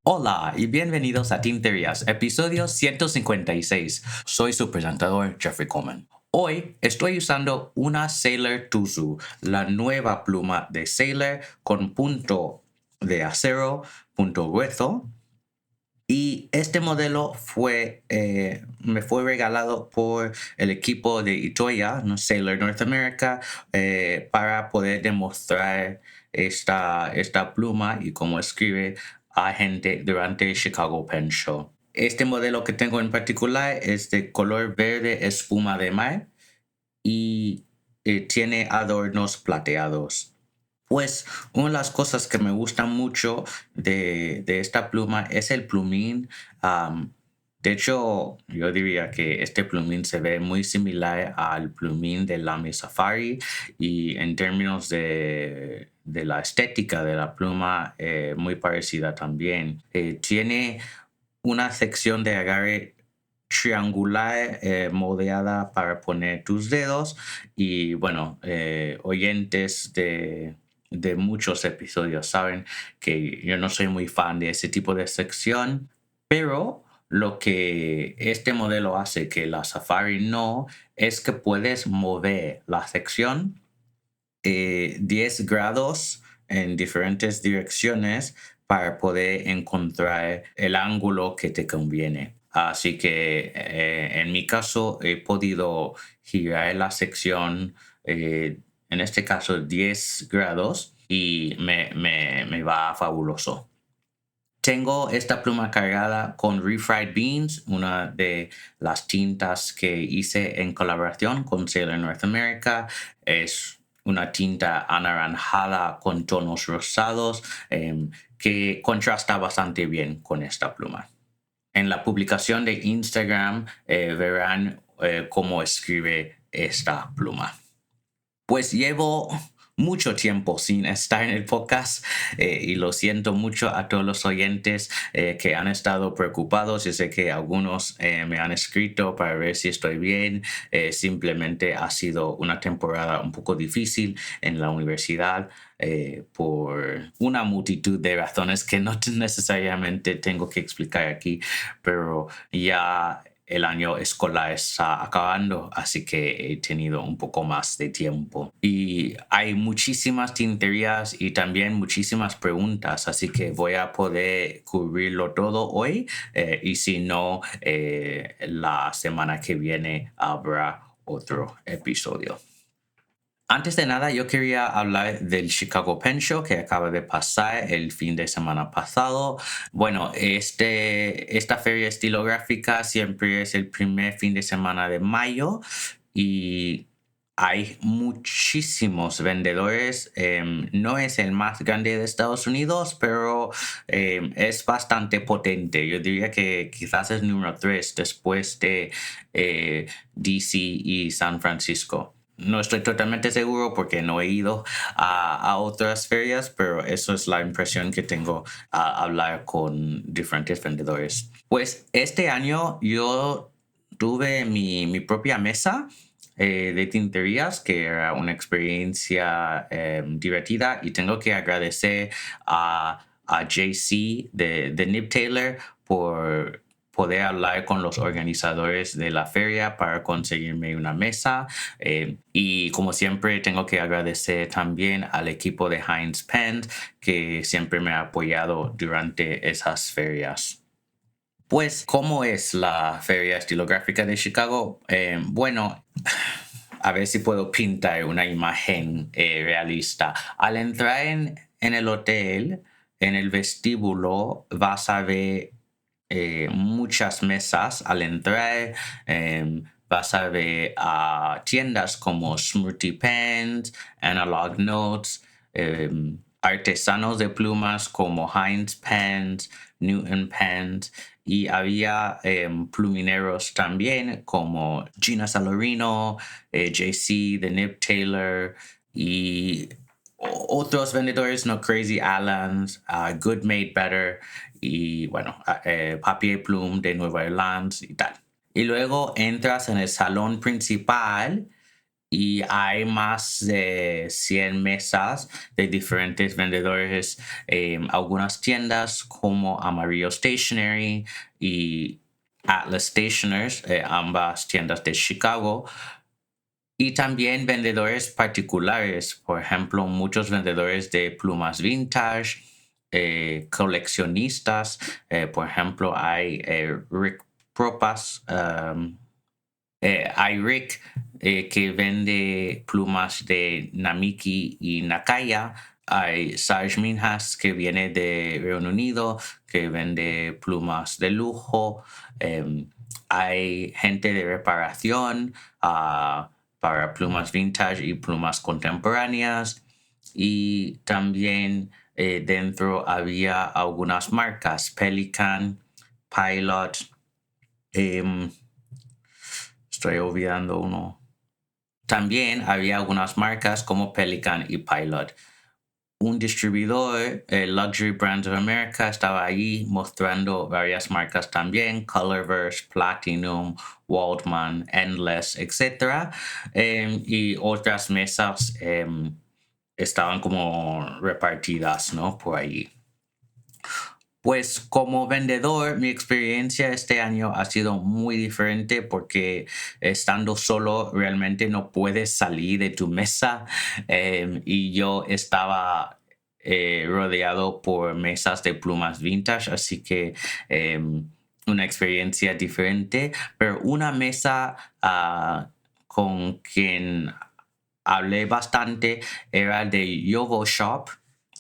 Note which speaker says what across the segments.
Speaker 1: Hola y bienvenidos a Tinterías, episodio 156. Soy su presentador, Jeffrey Coleman. Hoy estoy usando una Sailor Tuzu, la nueva pluma de Sailor con punto de acero, punto grueso. Y este modelo me fue regalado por el equipo de Itoya, no Sailor North America, para poder demostrar esta pluma y cómo escribe a gente durante el Chicago Pen Show. Este modelo que tengo en particular es de color verde espuma de mar y tiene adornos plateados. Pues una de las cosas que me gusta mucho de esta pluma es el plumín. De hecho, yo diría que este plumín se ve muy similar al plumín de Lamy Safari y en términos de la estética de la pluma, muy parecida también. Tiene una sección de agarre triangular moldeada para poner tus dedos y bueno, oyentes de muchos episodios saben que yo no soy muy fan de ese tipo de sección, pero lo que este modelo hace que la Safari no es que puedes mover la sección 10 grados en diferentes direcciones para poder encontrar el ángulo que te conviene. Así que en mi caso he podido girar la sección, en este caso 10 grados, y me va fabuloso. Tengo esta pluma cargada con Refried Beans, una de las tintas que hice en colaboración con Sailor North America. Es una tinta anaranjada con tonos rosados que contrasta bastante bien con esta pluma. En la publicación de Instagram verán cómo escribe esta pluma. Pues llevo mucho tiempo sin estar en el podcast y lo siento mucho a todos los oyentes que han estado preocupados. Yo sé que algunos me han escrito para ver si estoy bien. Simplemente ha sido una temporada un poco difícil en la universidad por una multitud de razones que no necesariamente tengo que explicar aquí, pero ya el año escolar está acabando, así que he tenido un poco más de tiempo. Y hay muchísimas tinterías y también muchísimas preguntas, así que voy a poder cubrirlo todo hoy. Y si no, la semana que viene habrá otro episodio. Antes de nada, yo quería hablar del Chicago Pen Show que acaba de pasar el fin de semana pasado. Bueno, esta feria estilográfica siempre es el primer fin de semana de mayo y hay muchísimos vendedores. No es el más grande de Estados Unidos, pero es bastante potente. Yo diría que quizás es número 3 después de DC y San Francisco. No estoy totalmente seguro porque no he ido a otras ferias, pero eso es la impresión que tengo al hablar con diferentes vendedores. Pues este año yo tuve mi propia mesa de tinterías, que era una experiencia divertida, y tengo que agradecer a JC de Nib Taylor por poder hablar con los organizadores de la feria para conseguirme una mesa. Y como siempre tengo que agradecer también al equipo de Heinz Pen que siempre me ha apoyado durante esas ferias. Pues, ¿cómo es la Feria Estilográfica de Chicago? Bueno, a ver si puedo pintar una imagen realista. Al entrar en el hotel, en el vestíbulo, vas a ver muchas mesas al entrar. Vas a ver tiendas como Smurty Pens, Analog Notes, artesanos de plumas como Heinz Pens, Newton Pens, y había plumineros también como Gina Salarino, JC, The Nib Taylor y otros vendedores, no Crazy Allans, Good Made Better y bueno, Papier Plume de Nueva Orleans y tal. Y luego entras en el salón principal y hay más de 100 mesas de diferentes vendedores, algunas tiendas como Amarillo Stationery y Atlas Stationers, ambas tiendas de Chicago, y también vendedores particulares, por ejemplo, muchos vendedores de plumas vintage, coleccionistas, por ejemplo, hay Rick Propas, hay Rick que vende plumas de Namiki y Nakaya. Hay Saj Minhas que viene de Reino Unido, que vende plumas de lujo. Hay gente de reparación para plumas vintage y plumas contemporáneas. Y también dentro había algunas marcas, Pelican, Pilot. em, Estoy olvidando uno. También había algunas marcas como Pelican y Pilot. Un distribuidor, Luxury Brands of America, estaba allí mostrando varias marcas también, Colorverse, Platinum, Waldman, Endless, etc. Y otras mesas estaban como repartidas, ¿no? Por ahí. Pues como vendedor, mi experiencia este año ha sido muy diferente porque estando solo realmente no puedes salir de tu mesa, y yo estaba rodeado por mesas de plumas vintage, así que una experiencia diferente, pero una mesa con quien hablé bastante era de Yogo Shop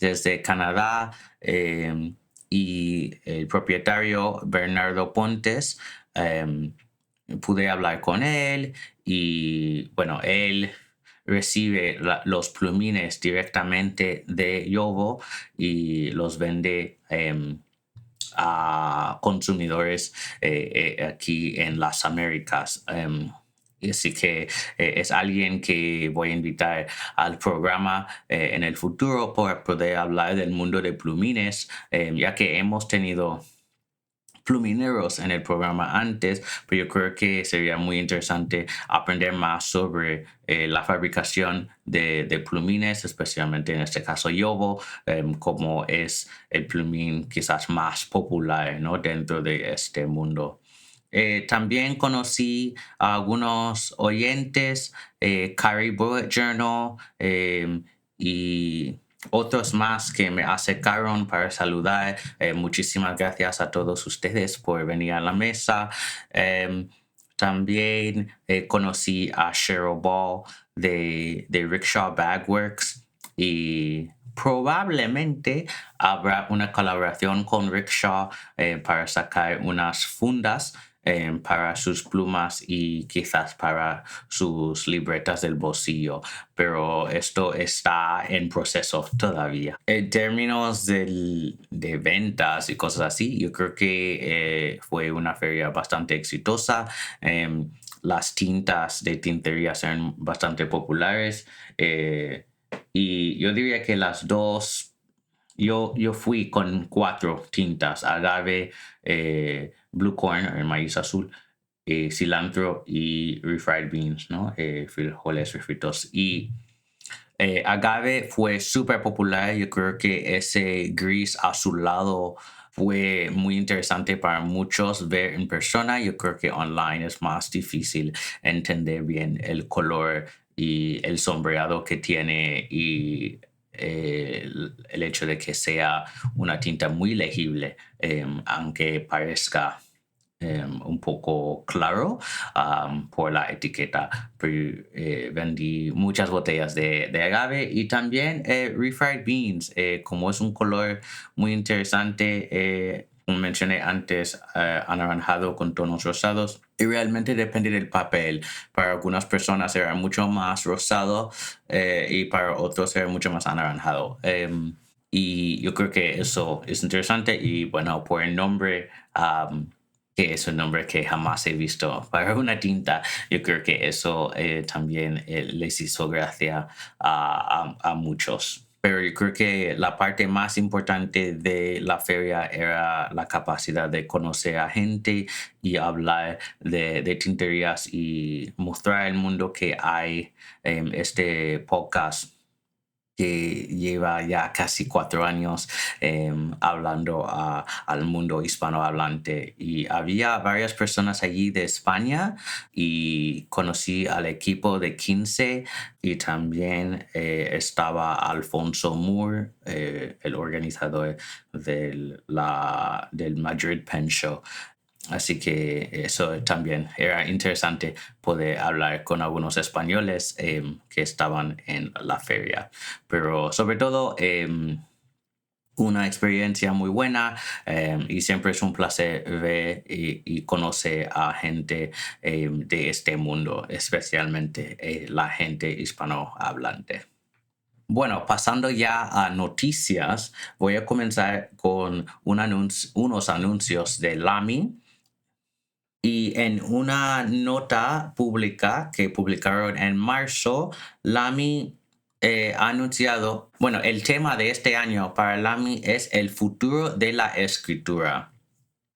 Speaker 1: desde Canadá. Y el propietario Bernardo Pontes, em, pude hablar con él y bueno, él recibe los plumines directamente de Yovo y los vende a consumidores aquí en las Américas. Y así que es alguien que voy a invitar al programa en el futuro para poder hablar del mundo de plumines, ya que hemos tenido plumineros en el programa antes, pero yo creo que sería muy interesante aprender más sobre la fabricación de plumines, especialmente en este caso Yovo, como es el plumín quizás más popular, ¿no? Dentro de este mundo. También conocí a algunos oyentes, Carrie Bullet Journal, y otros más que me acercaron para saludar. Muchísimas gracias a todos ustedes por venir a la mesa. También conocí a Cheryl Ball de Rickshaw Bagworks y probablemente habrá una colaboración con Rickshaw para sacar unas fundas para sus plumas y quizás para sus libretas del bolsillo, pero esto está en proceso todavía. En términos de ventas y cosas así, yo creo que fue una feria bastante exitosa. Las tintas de tinterías eran bastante populares, y yo diría que las dos, yo fui con 4 tintas: agave, blue corn, el maíz azul, cilantro y refried beans, ¿no? Frijoles refritos. Y agave fue súper popular. Yo creo que ese gris azulado fue muy interesante para muchos ver en persona. Yo creo que online es más difícil entender bien el color y el sombreado que tiene y el hecho de que sea una tinta muy legible, aunque parezca un poco claro por la etiqueta. Pero, vendí muchas botellas de agave y también refried beans, como es un color muy interesante. Como mencioné antes, anaranjado con tonos rosados. Y realmente depende del papel. Para algunas personas será mucho más rosado, y para otros será mucho más anaranjado. Y yo creo que eso es interesante. Y bueno, por el nombre, que es un nombre que jamás he visto para una tinta, yo creo que eso también les hizo gracia a muchos. Pero yo creo que la parte más importante de la feria era la capacidad de conocer a gente y hablar de tinterías y mostrar al mundo que hay este podcast que lleva ya casi 4 años hablando al mundo hispanohablante. Y había varias personas allí de España y conocí al equipo de 15 y también estaba Alfonso Moore, el organizador del Madrid Pen Show. Así que eso también era interesante poder hablar con algunos españoles que estaban en la feria. Pero sobre todo, una experiencia muy buena y siempre es un placer ver y conocer a gente de este mundo, especialmente la gente hispanohablante. Bueno, pasando ya a noticias, voy a comenzar con unos anuncios de Lamy. Y en una nota pública que publicaron en marzo, Lamy ha anunciado, bueno, el tema de este año para Lamy es el futuro de la escritura.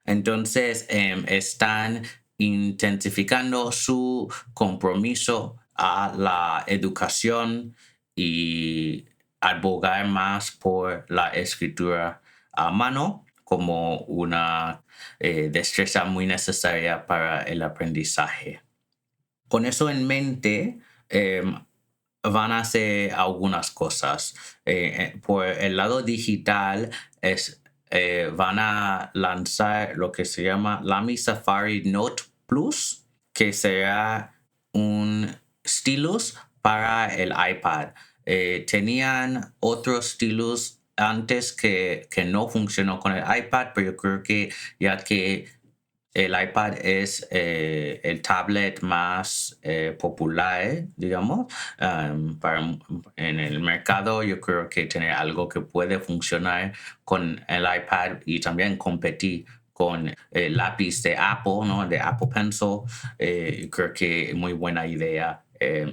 Speaker 1: Entonces, están intensificando su compromiso a la educación y abogar más por la escritura a mano como una destreza muy necesaria para el aprendizaje. Con eso en mente, van a hacer algunas cosas. Por el lado digital, van a lanzar lo que se llama Lamy Safari Note Plus, que será un stylus para el iPad. Tenían otros stylus antes que no funcionó con el iPad, pero yo creo que ya que el iPad es el tablet más popular, digamos, en el mercado. Yo creo que tener algo que puede funcionar con el iPad y también competir con el lápiz de Apple, ¿no? De Apple Pencil, creo que es muy buena idea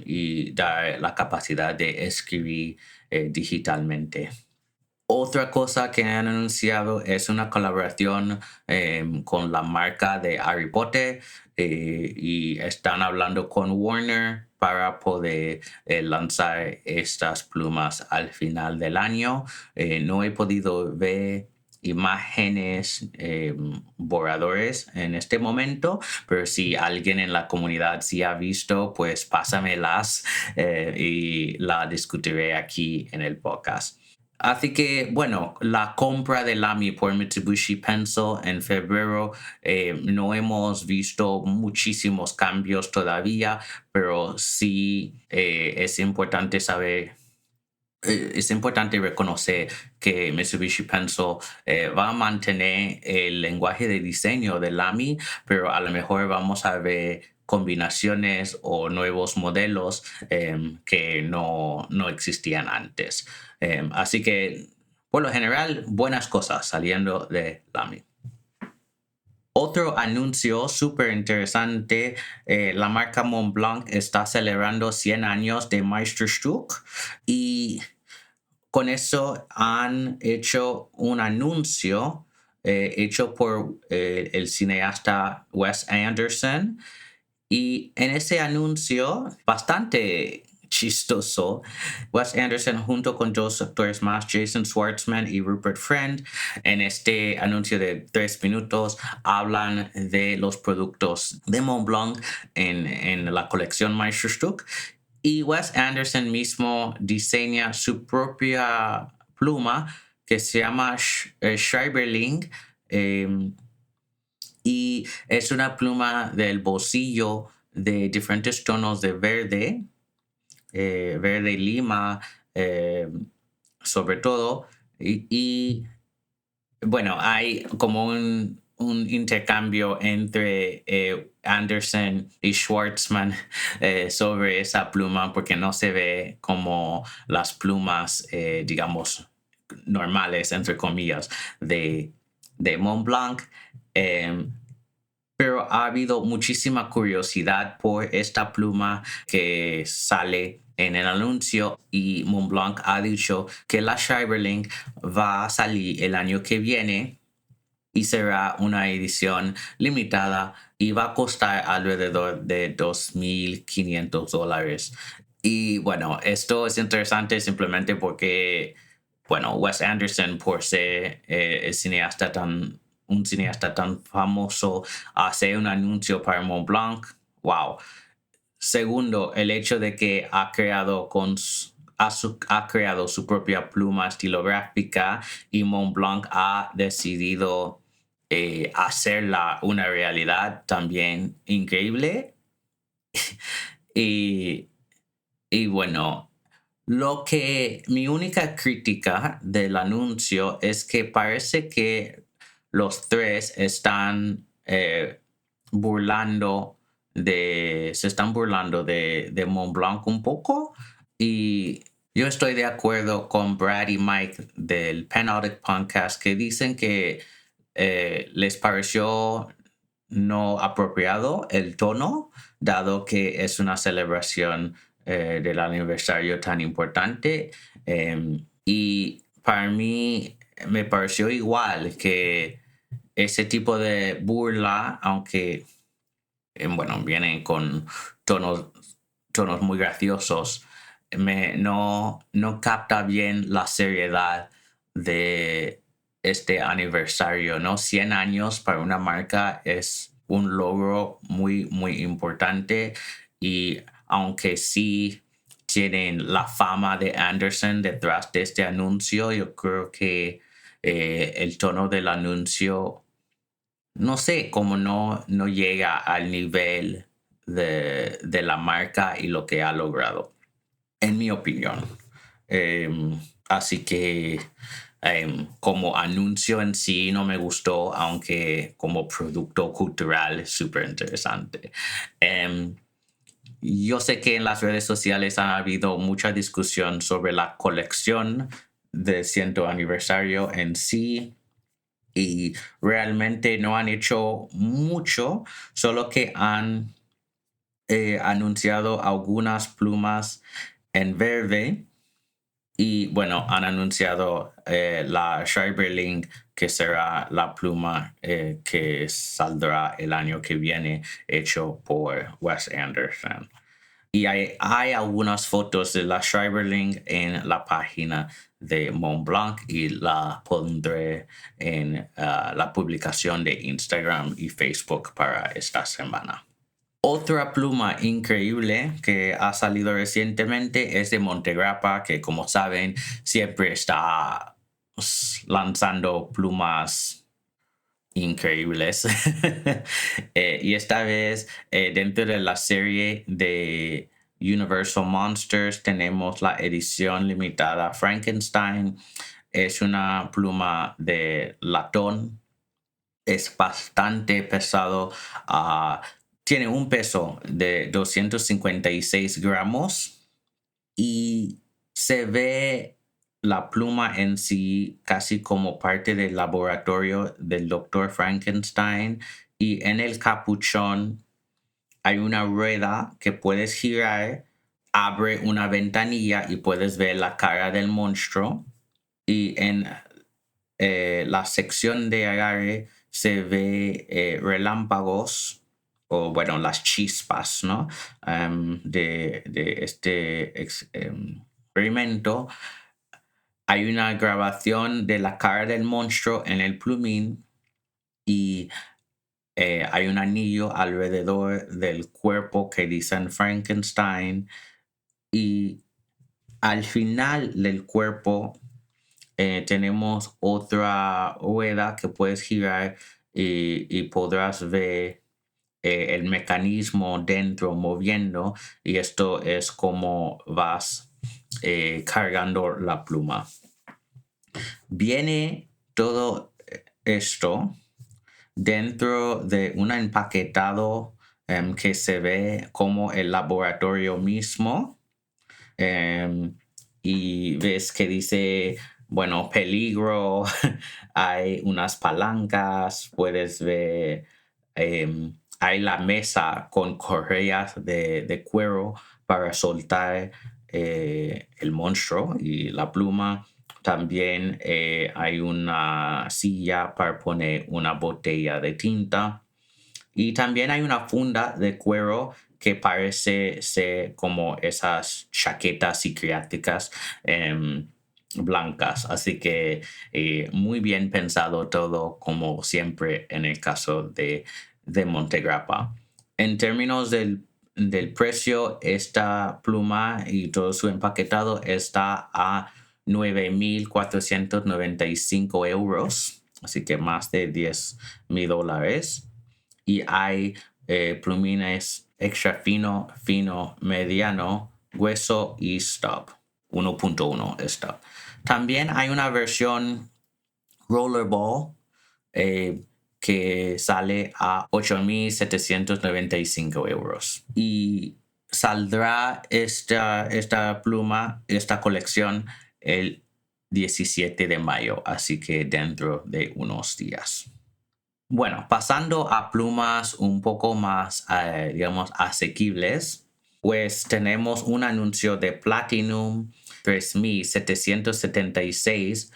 Speaker 1: y dar la capacidad de escribir digitalmente. Otra cosa que han anunciado es una colaboración con la marca de Harry Potter y están hablando con Warner para poder lanzar estas plumas al final del año. No he podido ver imágenes borradores en este momento, pero si alguien en la comunidad sí ha visto, pues pásamelas y la discutiré aquí en el podcast. Así que, bueno, la compra de Lamy por Mitsubishi Pencil en febrero, no hemos visto muchísimos cambios todavía, pero sí es importante saber, es importante reconocer que Mitsubishi Pencil va a mantener el lenguaje de diseño de Lamy, pero a lo mejor vamos a ver combinaciones o nuevos modelos que no existían antes. Así que, por lo general, buenas cosas saliendo de Lamy. Otro anuncio súper interesante, la marca Montblanc está celebrando 100 años de Meisterstück y con eso han hecho un anuncio hecho por el cineasta Wes Anderson y en ese anuncio, bastante chistoso, Wes Anderson junto con dos actores más, Jason Schwartzman y Rupert Friend, en este anuncio de 3 minutos hablan de los productos de Montblanc en la colección Meisterstück y Wes Anderson mismo diseña su propia pluma que se llama Schreiberling. Y es una pluma del bolsillo de diferentes tonos de verde, verde lima, eh, sobre todo. Y, bueno, hay como un intercambio entre Anderson y Schwartzman sobre esa pluma porque no se ve como las plumas, digamos, normales, entre comillas, de Montblanc. Pero ha habido muchísima curiosidad por esta pluma que sale en el anuncio y Montblanc ha dicho que la Schreiberling va a salir el año que viene y será una edición limitada y va a costar alrededor de $2,500. Y bueno, esto es interesante simplemente porque, bueno, Wes Anderson por ser un cineasta tan famoso, hace un anuncio para Montblanc. Wow. Segundo, el hecho de que ha creado su propia pluma estilográfica y Montblanc ha decidido hacerla una realidad también increíble. Y, y bueno, mi única crítica del anuncio es que parece que los tres están se están burlando de Montblanc un poco. Y yo estoy de acuerdo con Brad y Mike del Penaudic Podcast que dicen que les pareció no apropiado el tono, dado que es una celebración del aniversario tan importante. Y para mí me pareció igual que ese tipo de burla, aunque bueno, vienen con tonos, tonos muy graciosos, no capta bien la seriedad de este aniversario, ¿no? 100 años para una marca es un logro muy, muy importante y aunque sí tienen la fama de Anderson detrás de este anuncio, yo creo que el tono del anuncio no sé, cómo no llega al nivel de la marca y lo que ha logrado, en mi opinión. Así que como anuncio en sí no me gustó, aunque como producto cultural es súper interesante. Yo sé que en las redes sociales ha habido mucha discusión sobre la colección del 100 aniversario en sí y realmente no han hecho mucho, solo que han anunciado algunas plumas en verde y bueno, han anunciado la Schreiberling, que será la pluma que saldrá el año que viene, hecho por Wes Anderson. Y hay algunas fotos de la Schreiberling en la página de Montblanc y la pondré en la publicación de Instagram y Facebook para esta semana. Otra pluma increíble que ha salido recientemente es de Montegrappa, que como saben siempre está lanzando plumas increíbles. Y esta vez dentro de la serie de Universal Monsters tenemos la edición limitada Frankenstein. Es una pluma de latón. Es bastante pesado. Tiene un peso de 256 gramos y se ve la pluma en sí casi como parte del laboratorio del doctor Frankenstein y en el capuchón hay una rueda que puedes girar, abre una ventanilla y puedes ver la cara del monstruo y en la sección de agarre se ve relámpagos o bueno, las chispas, ¿no? De este experimento. Hay una grabación de la cara del monstruo en el plumín y hay un anillo alrededor del cuerpo que dicen Frankenstein y al final del cuerpo tenemos otra rueda que puedes girar y podrás ver el mecanismo dentro moviendo y esto es como vas cargando la pluma. Viene todo esto dentro de un empaquetado que se ve como el laboratorio mismo. Y ves que dice, bueno, peligro, hay unas palancas, puedes ver, hay la mesa con correas de cuero para soltar el monstruo y la pluma. También hay una silla para poner una botella de tinta. Y también hay una funda de cuero que parece ser como esas chaquetas psiquiátricas blancas. Así que muy bien pensado todo, como siempre en el caso de Montegrappa. En términos del precio, esta pluma y todo su empaquetado está a 9.495 euros, así que más de $10,000. Y hay plumines extra fino, fino, mediano, grueso y stub. 1.1 stub. También hay una versión rollerball que sale a 8.795 euros. Y saldrá esta pluma, esta colección, el 17 de mayo, así que dentro de unos días. Bueno, pasando a plumas un poco más, digamos, asequibles, pues tenemos un anuncio de Platinum 3776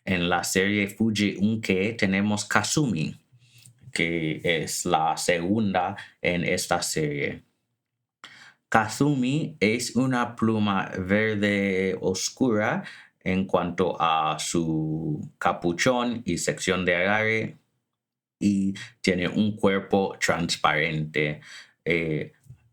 Speaker 1: en la serie Fuji Unkei. Tenemos Kasumi, que es la segunda en esta serie. Kasumi es una pluma verde oscura en cuanto a su capuchón y sección de agarre, y tiene un cuerpo transparente.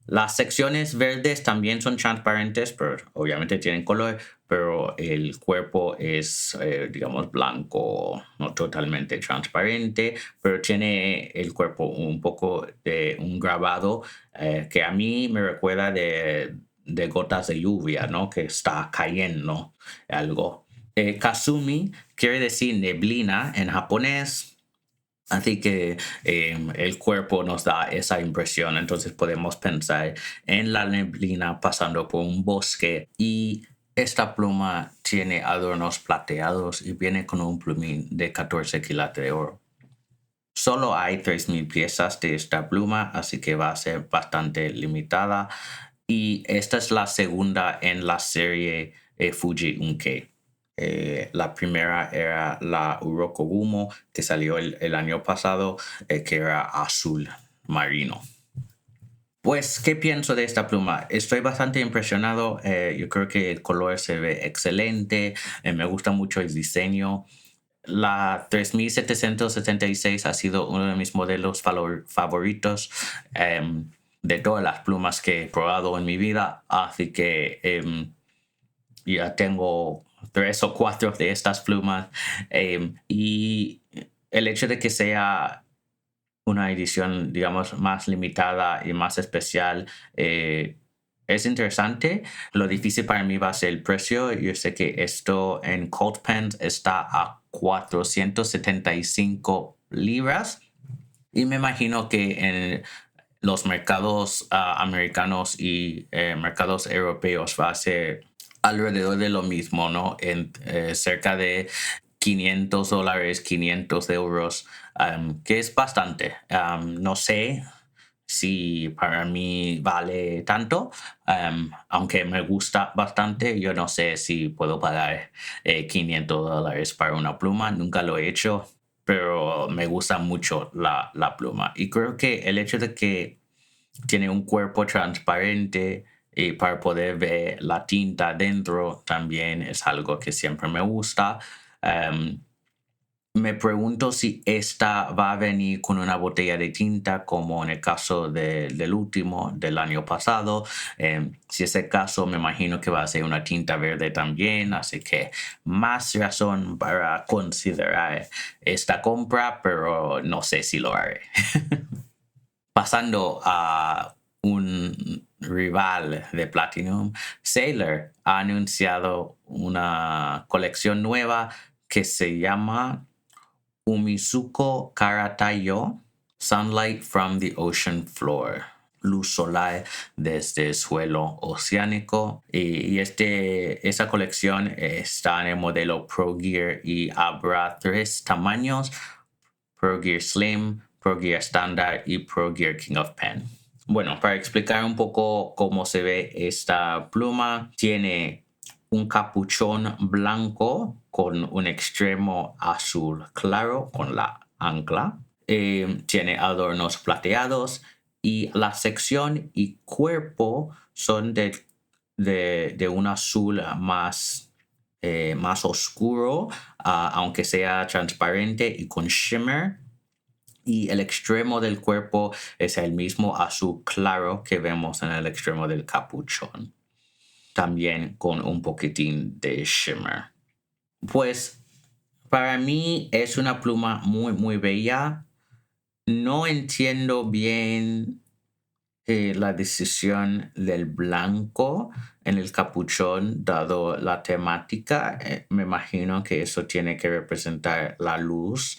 Speaker 1: Las secciones verdes también son transparentes, pero obviamente tienen color, pero el cuerpo es, digamos, blanco, no totalmente transparente, pero tiene el cuerpo un poco de un grabado que a mí me recuerda de gotas de lluvia, ¿no? Que está cayendo algo. Kasumi quiere decir neblina en japonés. Así que el cuerpo nos da esa impresión. Entonces podemos pensar en la neblina pasando por un bosque. Y esta pluma tiene adornos plateados y viene con un plumín de 14 quilates de oro. Solo hay 3,000 piezas de esta pluma, así que va a ser bastante limitada. Y esta es la segunda en la serie Fuji Unkei. La primera era la Urokogumo, que salió el año pasado, que era azul marino. Pues, ¿qué pienso de esta pluma? Estoy bastante impresionado. Yo creo que el color se ve excelente. Me gusta mucho el diseño. La 3776 ha sido uno de mis modelos favoritos de todas las plumas que he probado en mi vida. Así que ya tengo 3 o 4 de estas plumas. Y el hecho de que sea una edición, digamos, más limitada y más especial es interesante. Lo difícil para mí va a ser el precio. Yo sé que esto en Cold Pens está a 475 libras. Y me imagino que en los mercados americanos y mercados europeos va a ser alrededor de lo mismo, ¿no? En cerca de $500, 500 euros, que es bastante. No sé si para mí vale tanto, aunque me gusta bastante. Yo no sé si puedo pagar $500 para una pluma, nunca lo he hecho, pero me gusta mucho la pluma. Y creo que el hecho de que tiene un cuerpo transparente y para poder ver la tinta dentro también es algo que siempre me gusta. Me pregunto si esta va a venir con una botella de tinta como en el caso del último, del año pasado. Si es el caso, me imagino que va a ser una tinta verde también, así que más razón para considerar esta compra, pero no sé si lo haré. Pasando a un rival de Platinum, Sailor ha anunciado una colección nueva que se llama Umizuko Karatayo, Sunlight from the Ocean Floor, luz solar desde el suelo oceánico. Y esa colección está en el modelo Pro Gear y habrá 3 tamaños: Pro Gear Slim, Pro Gear Standard y Pro Gear King of Pen. Bueno, para explicar un poco cómo se ve esta pluma, tiene un capuchón blanco con un extremo azul claro con la ancla. Tiene adornos plateados y la sección y cuerpo son de un azul más oscuro, aunque sea transparente y con shimmer. Y el extremo del cuerpo es el mismo azul claro que vemos en el extremo del capuchón, también con un poquitín de shimmer. Pues para mí es una pluma muy, muy bella. No entiendo bien la decisión del blanco en el capuchón, dado la temática. Me imagino que eso tiene que representar la luz,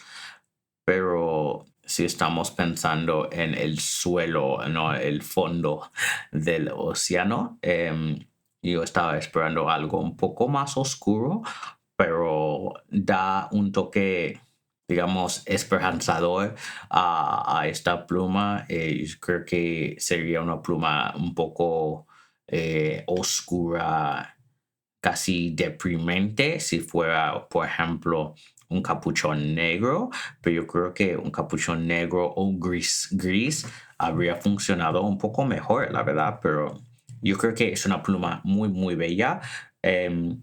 Speaker 1: pero si estamos pensando en el suelo, no el fondo del océano, yo estaba esperando algo un poco más oscuro, pero da un toque, digamos, esperanzador a esta pluma. Yo creo que sería una pluma un poco oscura, casi deprimente si fuera, por ejemplo, un capuchón negro, pero yo creo que un capuchón negro o gris habría funcionado un poco mejor, la verdad, pero yo creo que es una pluma muy, muy bella. Em,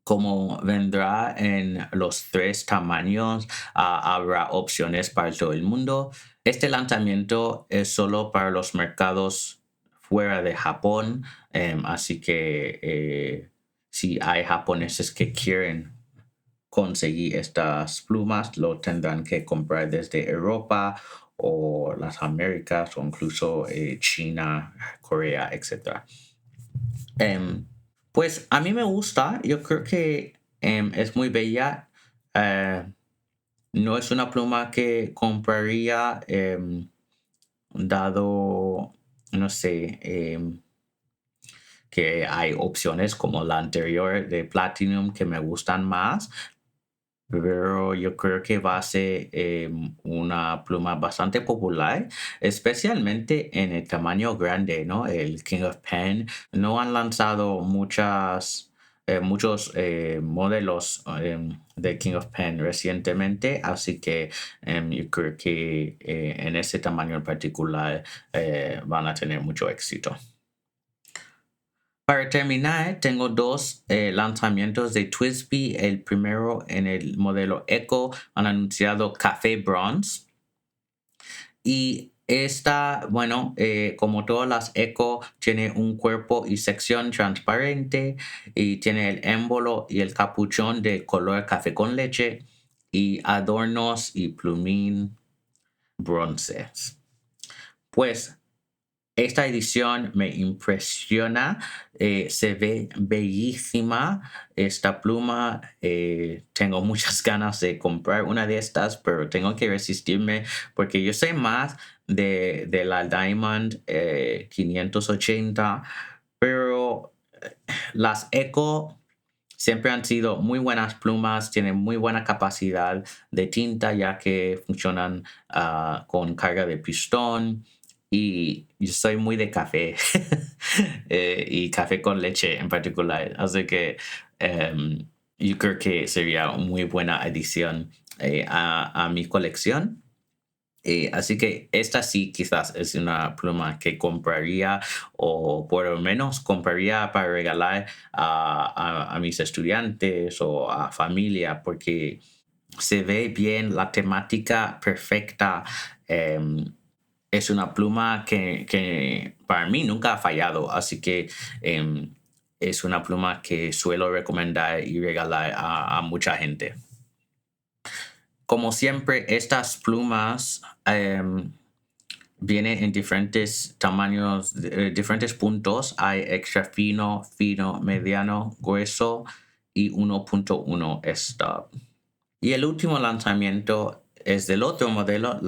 Speaker 1: Como vendrá en los tres tamaños, habrá opciones para todo el mundo. Este lanzamiento es solo para los mercados fuera de Japón, así que si hay japoneses que quieren conseguir estas plumas, lo tendrán que comprar desde Europa o las Américas o incluso China, Corea, etc. Em, pues a mí me gusta, yo creo que es muy bella. Eh, no es una pluma que compraría, dado, no sé, que hay opciones como la anterior de Platinum que me gustan más, pero yo creo que va a ser una pluma bastante popular, especialmente en el tamaño grande, ¿no? El King of Pen. No han lanzado muchos modelos de King of Pen recientemente, así que yo creo que en ese tamaño en particular van a tener mucho éxito. Para terminar, tengo dos lanzamientos de Twisby. El primero en el modelo Echo han anunciado Café Bronze. Y esta, bueno, como todas las Echo, tiene un cuerpo y sección transparente y tiene el émbolo y el capuchón de color café con leche y adornos y plumín bronces. Pues esta edición me impresiona, se ve bellísima esta pluma. Tengo muchas ganas de comprar una de estas, pero tengo que resistirme porque yo sé más de la Diamond 580, pero las Echo siempre han sido muy buenas plumas, tienen muy buena capacidad de tinta ya que funcionan con carga de pistón y yo soy muy de café y café con leche en particular, así que yo creo que sería una muy buena adición a mi colección. Así que esta sí quizás es una pluma que compraría o por lo menos compraría para regalar a mis estudiantes o a familia porque se ve bien la temática perfecta. Es una pluma que para mí nunca ha fallado, así que es una pluma que suelo recomendar y regalar a mucha gente. Como siempre, estas plumas vienen en diferentes tamaños, diferentes puntos. Hay extra fino, fino, mediano, grueso y 1.1 stop. Y el último lanzamiento es del otro modelo,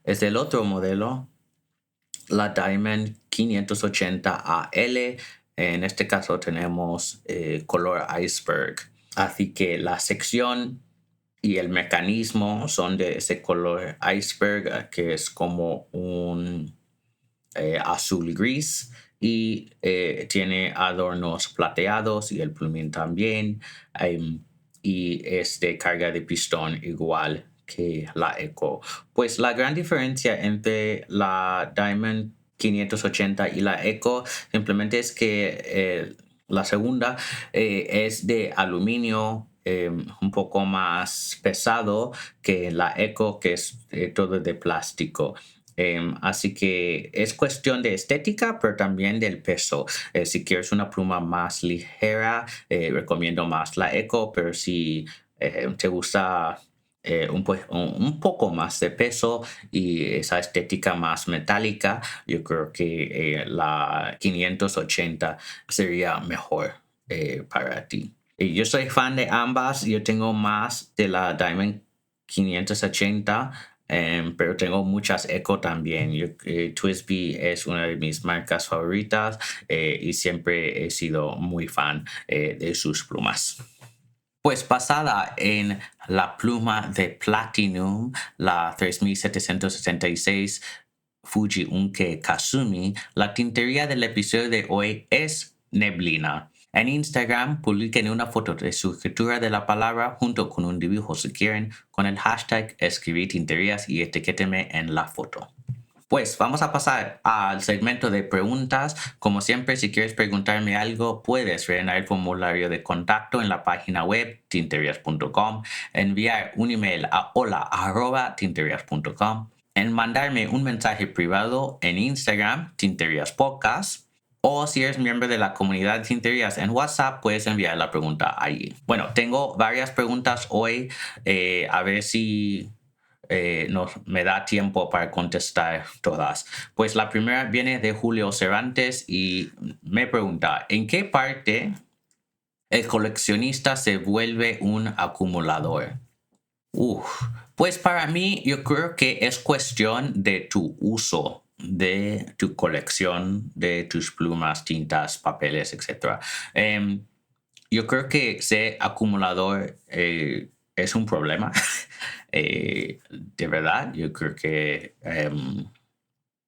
Speaker 1: es del otro modelo, la Diamond 580 AL. En este caso tenemos color iceberg. Así que la sección y el mecanismo son de ese color iceberg, que es como un azul gris y tiene adornos plateados y el plumín también. Y es de carga de pistón igual que la Echo. Pues la gran diferencia entre la Diamond 580 y la Echo simplemente es que la segunda es de aluminio, un poco más pesado que la Echo, que es todo de plástico. Así que es cuestión de estética, pero también del peso. Si quieres una pluma más ligera, recomiendo más la Echo, pero si te gusta un poco más de peso y esa estética más metálica, yo creo que la 580 sería mejor para ti. Y yo soy fan de ambas. Yo tengo más de la Diamond 580, pero tengo muchas Echo también. Twisby es una de mis marcas favoritas y siempre he sido muy fan de sus plumas. Pues basada en la pluma de Platinum, la 3766 Fuji Unke Kasumi, la tintería del episodio de hoy es neblina. En Instagram publiquen una foto de su escritura de la palabra junto con un dibujo si quieren, con el hashtag escribir tinterías y etiquétenme en la foto. Pues vamos a pasar al segmento de preguntas. Como siempre, si quieres preguntarme algo, puedes rellenar el formulario de contacto en la página web tinterias.com, enviar un email a hola@tinterias.com, en mandarme un mensaje privado en Instagram, Tinterias Podcast, o si eres miembro de la comunidad de Tinterías en WhatsApp, puedes enviar la pregunta allí. Bueno, tengo varias preguntas hoy, a ver si me da tiempo para contestar todas. Pues la primera viene de Julio Cervantes y me pregunta, ¿en qué parte el coleccionista se vuelve un acumulador? Pues para mí yo creo que es cuestión de tu uso de tu colección, de tus plumas, tintas, papeles, etc. Yo creo que ser acumulador es un problema. De verdad, yo creo que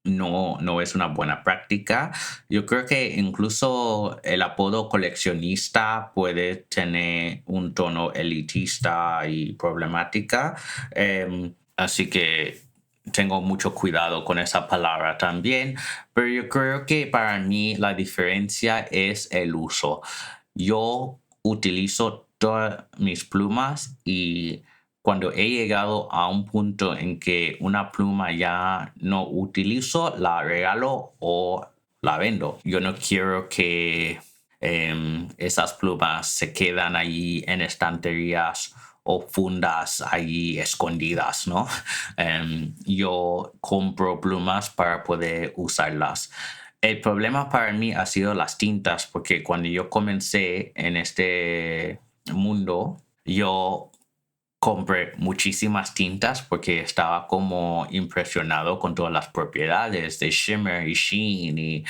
Speaker 1: no es una buena práctica. Yo creo que incluso el apodo coleccionista puede tener un tono elitista y problemática. Así que tengo mucho cuidado con esa palabra también. Pero yo creo que para mí la diferencia es el uso. Yo utilizo todas mis plumas y cuando he llegado a un punto en que una pluma ya no utilizo, la regalo o la vendo. Yo no quiero que esas plumas se quedan allí en estanterías o fundas allí escondidas, ¿no? Yo compro plumas para poder usarlas. El problema para mí ha sido las tintas, porque cuando yo comencé en este mundo, yo compré muchísimas tintas porque estaba como impresionado con todas las propiedades de shimmer y sheen y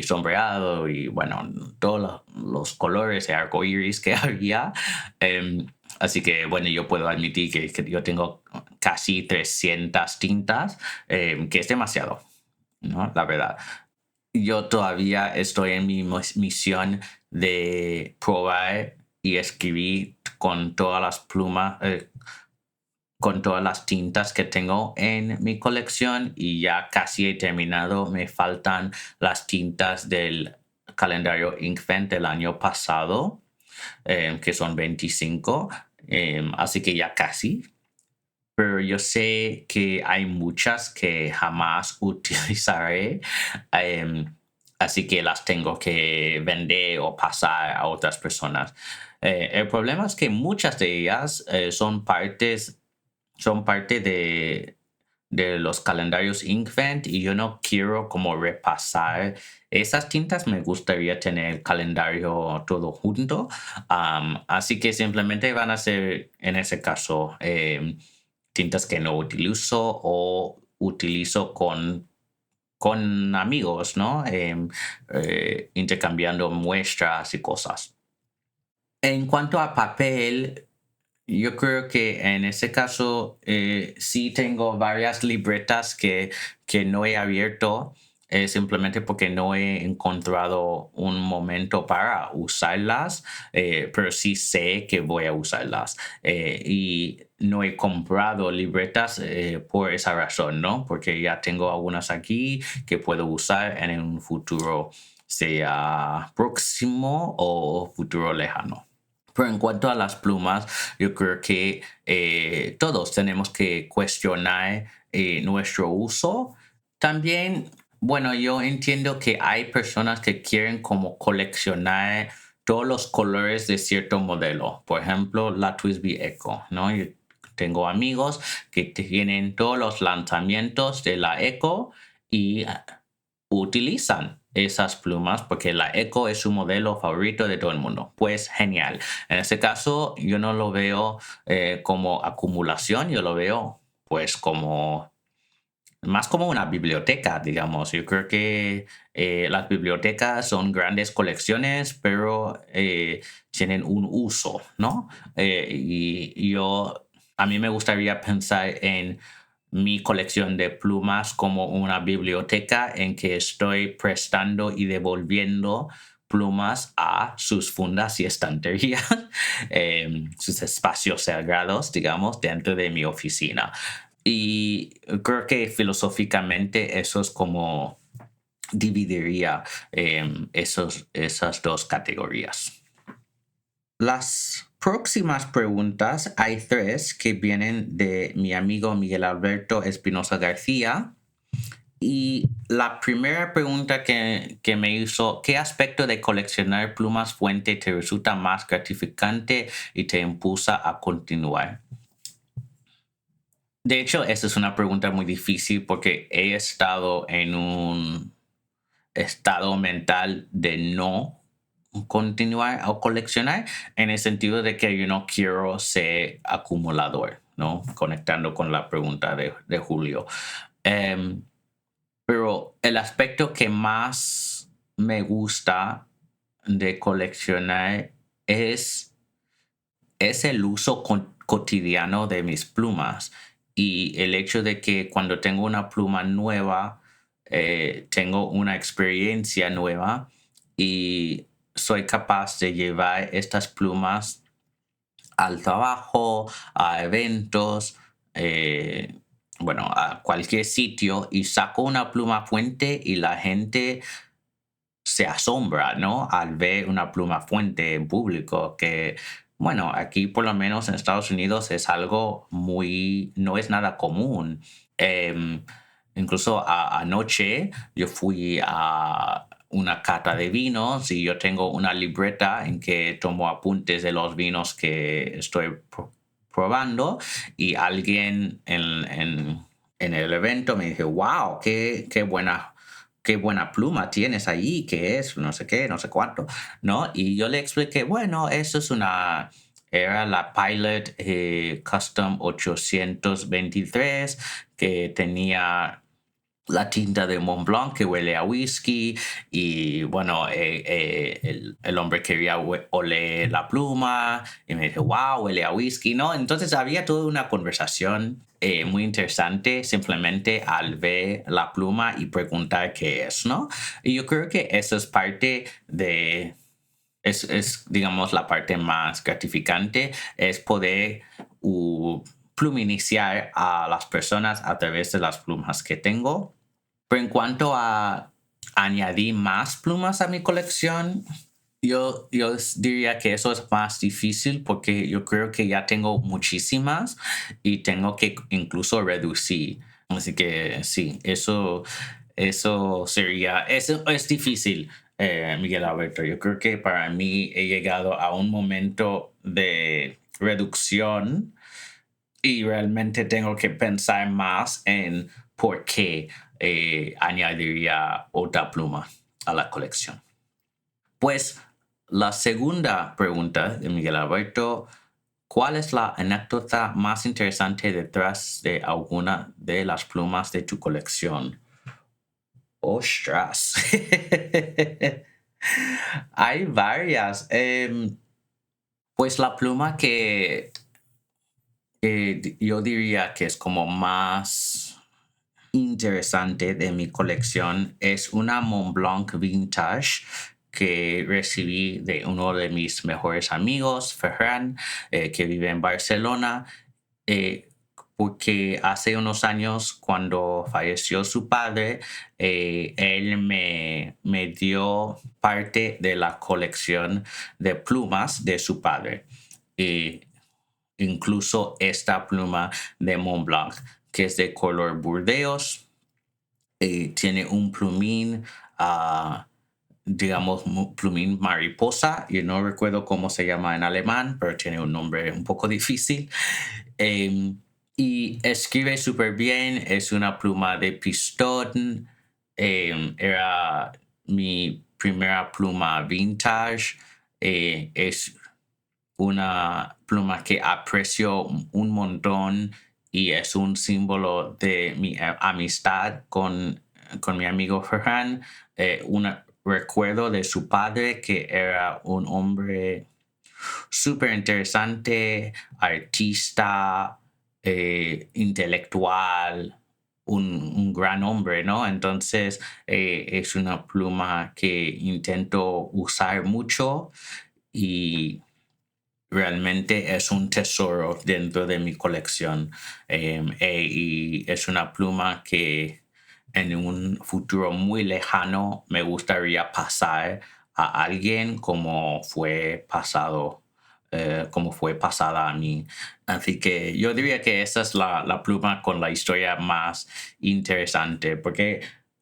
Speaker 1: sombreado y bueno, todos los colores de arcoíris que había. Así que bueno, yo puedo admitir que yo tengo casi 300 tintas, que es demasiado, ¿no? La verdad. Yo todavía estoy en mi misión de probar y escribir con todas las plumas, con todas las tintas que tengo en mi colección y ya casi he terminado. Me faltan las tintas del calendario Inkvent del año pasado, que son 25, así que ya casi. Pero yo sé que hay muchas que jamás utilizaré, así que las tengo que vender o pasar a otras personas. El problema es que muchas de ellas son parte de los calendarios Inkvent y yo no quiero como repasar esas tintas. Me gustaría tener el calendario todo junto, así que simplemente van a ser en ese caso tintas que no utilizo o utilizo con amigos, ¿no? Intercambiando muestras y cosas. En cuanto a papel, Yo creo que en ese caso sí tengo varias libretas que no he abierto simplemente porque no he encontrado un momento para usarlas, pero sí sé que voy a usarlas. Y no he comprado libretas por esa razón, ¿no? Porque ya tengo algunas aquí que puedo usar en un futuro, sea próximo o futuro lejano. Pero en cuanto a las plumas, yo creo que todos tenemos que cuestionar nuestro uso. También, bueno, yo entiendo que hay personas que quieren como coleccionar todos los colores de cierto modelo. Por ejemplo, la Twisby Echo, ¿no? Yo tengo amigos que tienen todos los lanzamientos de la Echo y utilizan esas plumas porque la Echo es su modelo favorito de todo el mundo. Pues genial. En ese caso, yo no lo veo como acumulación, yo lo veo pues como más como una biblioteca, digamos. Yo creo que las bibliotecas son grandes colecciones, pero tienen un uso, ¿no? A mí me gustaría pensar en mi colección de plumas como una biblioteca en que estoy prestando y devolviendo plumas a sus fundas y estanterías, sus espacios sagrados, digamos, dentro de mi oficina. Y creo que filosóficamente eso es como dividiría esas dos categorías. Las próximas preguntas, hay tres que vienen de mi amigo Miguel Alberto Espinosa García. Y la primera pregunta que me hizo, ¿qué aspecto de coleccionar plumas fuente te resulta más gratificante y te impulsa a continuar? De hecho, esa es una pregunta muy difícil porque he estado en un estado mental de no continuar o coleccionar en el sentido de que yo no quiero ser acumulador, ¿no? Conectando con la pregunta de Julio. Em, pero el aspecto que más me gusta de coleccionar es es el uso cotidiano de mis plumas y el hecho de que cuando tengo una pluma nueva, tengo una experiencia nueva y soy capaz de llevar estas plumas al trabajo, a eventos, bueno, a cualquier sitio y saco una pluma fuente y la gente se asombra, ¿no? Al ver una pluma fuente en público, que, bueno, aquí por lo menos en Estados Unidos es algo muy, no es nada común. Em, Incluso anoche yo fui a una cata de vinos y yo tengo una libreta en que tomo apuntes de los vinos que estoy probando y alguien en el evento me dijo, wow, qué buena pluma tienes ahí, qué es, no sé qué, no sé cuánto, ¿no? Y yo le expliqué, bueno, eso es era la Pilot Custom 823 que tenía la tinta de Mont Blanc que huele a whisky y bueno, el hombre quería oler la pluma y me dijo, wow, huele a whisky, ¿no? Entonces había toda una conversación muy interesante simplemente al ver la pluma y preguntar qué es, ¿no? Y yo creo que eso es parte digamos, la parte más gratificante, es poder pluminiciar a las personas a través de las plumas que tengo. Pero en cuanto a añadir más plumas a mi colección, yo diría que eso es más difícil porque yo creo que ya tengo muchísimas y tengo que incluso reducir. Así que sí, eso sería, eso es difícil, Miguel Alberto. Yo creo que para mí he llegado a un momento de reducción y realmente tengo que pensar más en por qué añadiría otra pluma a la colección. Pues la segunda pregunta de Miguel Alberto, ¿cuál es la anécdota más interesante detrás de alguna de las plumas de tu colección? ¡Ostras! Hay varias. Pues la pluma que que yo diría que es como más interesante de mi colección es una Montblanc Vintage que recibí de uno de mis mejores amigos, Ferran, que vive en Barcelona, eh, porque hace unos años, cuando falleció su padre, él me dio parte de la colección de plumas de su padre. Eh, Incluso esta pluma de Montblanc, que es de color burdeos, tiene un plumín, digamos, plumín mariposa. Yo no recuerdo cómo se llama en alemán, pero tiene un nombre un poco difícil. Em, y escribe súper bien, es una pluma de pistón. Era mi primera pluma vintage. Es una pluma que aprecio un montón y es un símbolo de mi amistad con mi amigo Ferran. Un recuerdo de su padre, que era un hombre súper interesante, artista, intelectual, un gran hombre, ¿no? Entonces es una pluma que intento usar mucho y realmente es un tesoro dentro de mi colección. Y es una pluma que en un futuro muy lejano me gustaría pasar a alguien como fue pasada a mí. Así que yo diría que esa es la pluma con la historia más interesante, porque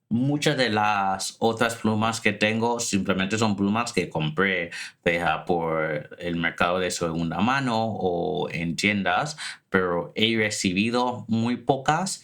Speaker 1: muchas de las otras plumas que tengo simplemente son plumas que compré, sea por el mercado de segunda mano o en tiendas, pero he recibido muy pocas,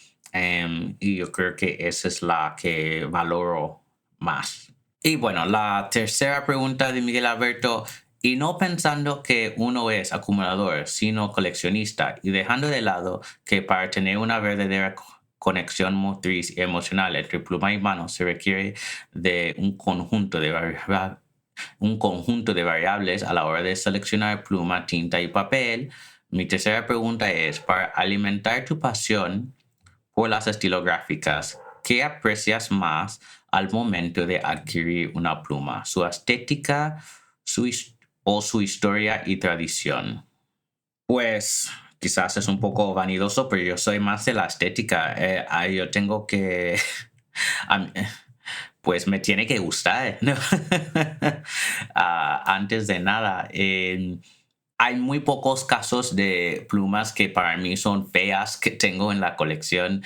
Speaker 1: y yo creo que esa es la que valoro más. Y bueno, la tercera pregunta de Miguel Alberto: y no pensando que uno es acumulador, sino coleccionista, y dejando de lado que para tener una verdadera conexión motriz y emocional entre pluma y mano se requiere de un conjunto de variables a la hora de seleccionar pluma, tinta y papel. Mi tercera pregunta es: para alimentar tu pasión por las estilográficas, ¿qué aprecias más al momento de adquirir una pluma? ¿Su estética o su historia y tradición? Pues quizás es un poco vanidoso, pero yo soy más de la estética. Yo tengo que... a mí- pues me tiene que gustar, ¿no? Antes de nada, hay muy pocos casos de plumas que para mí son feas que tengo en la colección.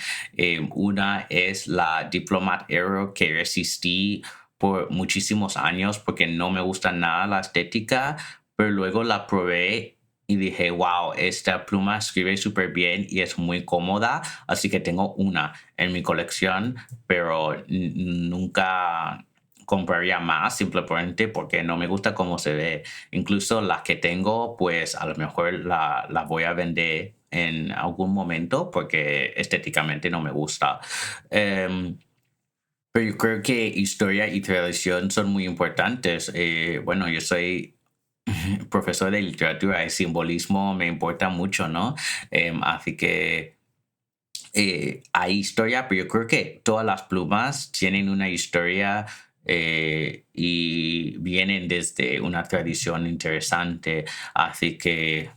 Speaker 1: Una es la Diplomat Aero, que resistí por muchísimos años porque no me gusta nada la estética, pero luego la probé y dije, wow, esta pluma escribe súper bien y es muy cómoda, así que tengo una en mi colección, pero nunca compraría más simplemente porque no me gusta cómo se ve. Incluso las que tengo, pues a lo mejor la voy a vender en algún momento porque estéticamente no me gusta. Em, pero yo creo que historia y tradición son muy importantes. Bueno, yo soy profesor de literatura, el simbolismo me importa mucho, ¿no? Así que hay historia, pero yo creo que todas las plumas tienen una historia, y vienen desde una tradición interesante. Así que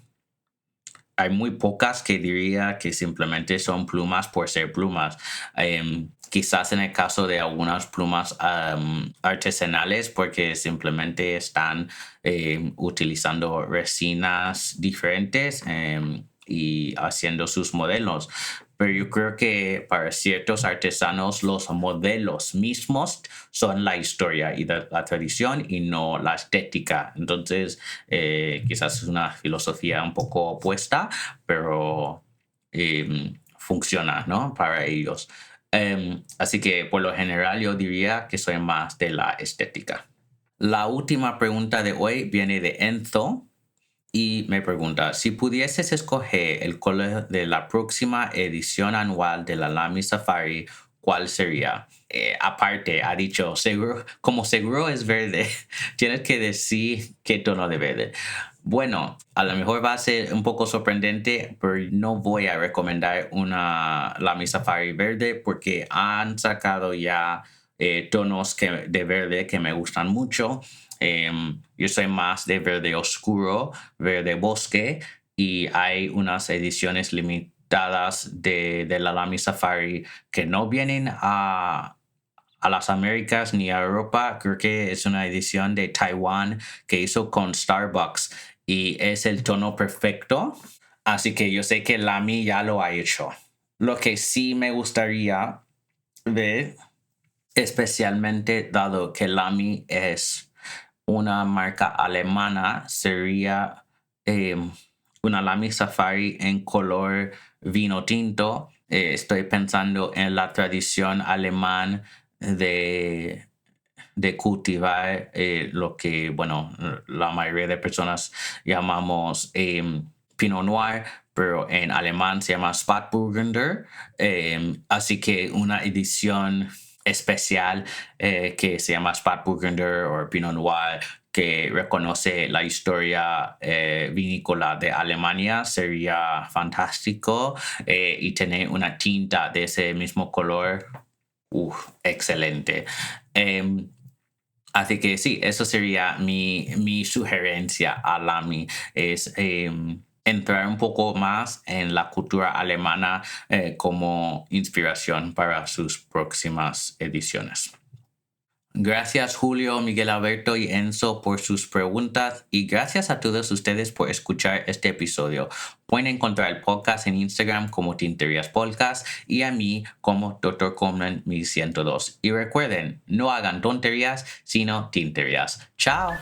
Speaker 1: hay muy pocas que diría que simplemente son plumas por ser plumas. Quizás en el caso de algunas plumas artesanales, porque simplemente están utilizando resinas diferentes, y haciendo sus modelos. Pero yo creo que para ciertos artesanos los modelos mismos son la historia y la tradición y no la estética. Entonces, quizás es una filosofía un poco opuesta, pero funciona, ¿no? Para ellos. Así que por lo general yo diría que soy más de la estética. La última pregunta de hoy viene de Enzo y me pregunta: si pudieses escoger el color de la próxima edición anual de la Lamy Safari, ¿cuál sería? Aparte, ha dicho, seguro, como seguro es verde, tienes que decir qué tono de verde. Bueno, a lo mejor va a ser un poco sorprendente, pero no voy a recomendar una Lamy Safari verde porque han sacado ya tonos de verde que me gustan mucho. Yo soy más de verde oscuro, verde bosque, y hay unas ediciones limitadas de la Lamy Safari que no vienen a las Américas ni a Europa. Creo que es una edición de Taiwán que hizo con Starbucks y es el tono perfecto. Así que yo sé que Lamy ya lo ha hecho. Lo que sí me gustaría ver, especialmente dado que Lamy es una marca alemana, sería una Lamy Safari en color vino tinto. Estoy pensando en la tradición alemán de, de cultivar lo que, bueno, la mayoría de personas llamamos Pinot Noir, pero en alemán se llama Spätburgunder. Así que una edición especial que se llama Spätburgunder o Pinot Noir, que reconoce la historia vinícola de Alemania, sería fantástico. Y tener una tinta de ese mismo color, excelente. Así que sí, eso sería mi sugerencia a Lamy, es entrar un poco más en la cultura alemana como inspiración para sus próximas ediciones. Gracias Julio, Miguel Alberto y Enzo por sus preguntas y gracias a todos ustedes por escuchar este episodio. Pueden encontrar el podcast en Instagram como Tinterías Podcast y a mí como Dr. Coleman 1102. Y recuerden, no hagan tonterías, sino tinterías. ¡Chao!